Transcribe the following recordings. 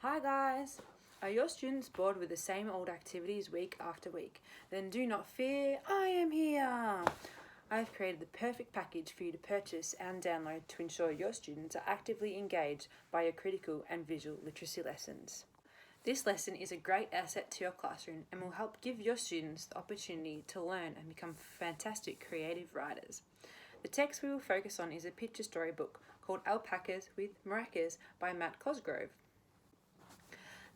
Hi guys! Are your students bored with the same old activities week after week? Then do not fear, I am here! I've created the perfect package for you to purchase and download to ensure your students are actively engaged by your critical and visual literacy lessons. This lesson is a great asset to your classroom and will help give your students the opportunity to learn and become fantastic creative writers. The text we will focus on is a picture storybook called Alpacas with Maracas by Matt Cosgrove.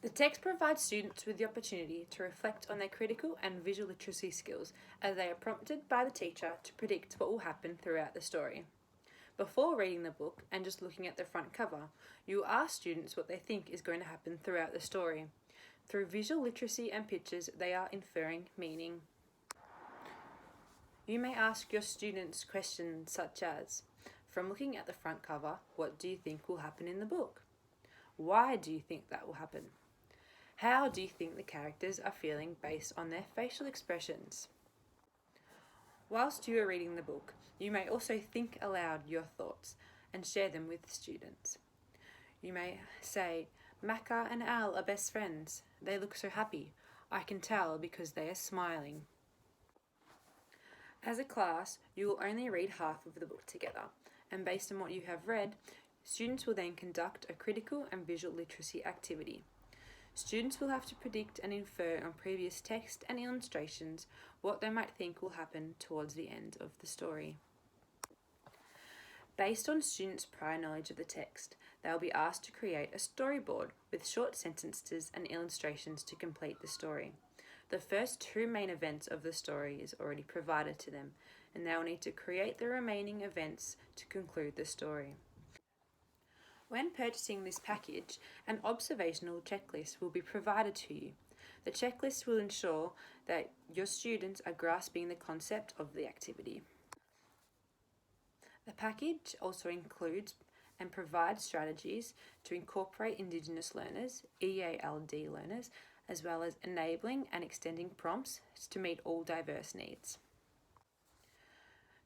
The text provides students with the opportunity to reflect on their critical and visual literacy skills as they are prompted by the teacher to predict what will happen throughout the story. Before reading the book and just looking at the front cover, you will ask students what they think is going to happen throughout the story. Through visual literacy and pictures, they are inferring meaning. You may ask your students questions such as, from looking at the front cover, what do you think will happen in the book? Why do you think that will happen? How do you think the characters are feeling based on their facial expressions? Whilst you are reading the book, you may also think aloud your thoughts and share them with students. You may say, Macca and Al are best friends. They look so happy. I can tell because they are smiling. As a class, you will only read half of the book together, and based on what you have read, students will then conduct a critical and visual literacy activity. Students will have to predict and infer on previous text and illustrations what they might think will happen towards the end of the story. Based on students' prior knowledge of the text, they will be asked to create a storyboard with short sentences and illustrations to complete the story. The first two main events of the story is already provided to them, and they will need to create the remaining events to conclude the story. When purchasing this package, an observational checklist will be provided to you. The checklist will ensure that your students are grasping the concept of the activity. The package also includes and provides strategies to incorporate Indigenous learners, EALD learners, as well as enabling and extending prompts to meet all diverse needs.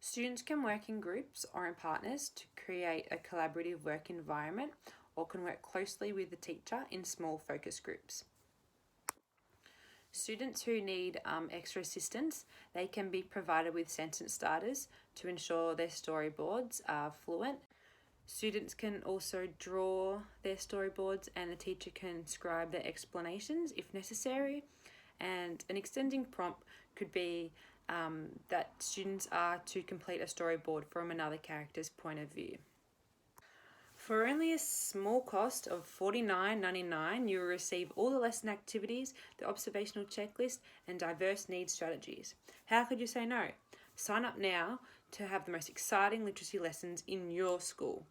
Students can work in groups or in partners to create a collaborative work environment or can work closely with the teacher in small focus groups. Students who need extra assistance, they can be provided with sentence starters to ensure their storyboards are fluent. Students can also draw their storyboards and the teacher can scribe their explanations if necessary. And an extending prompt could be that students are to complete a storyboard from another character's point of view. For only a small cost of $49.99, you will receive all the lesson activities, the observational checklist, and diverse needs strategies. How could you say no? Sign up now to have the most exciting literacy lessons in your school.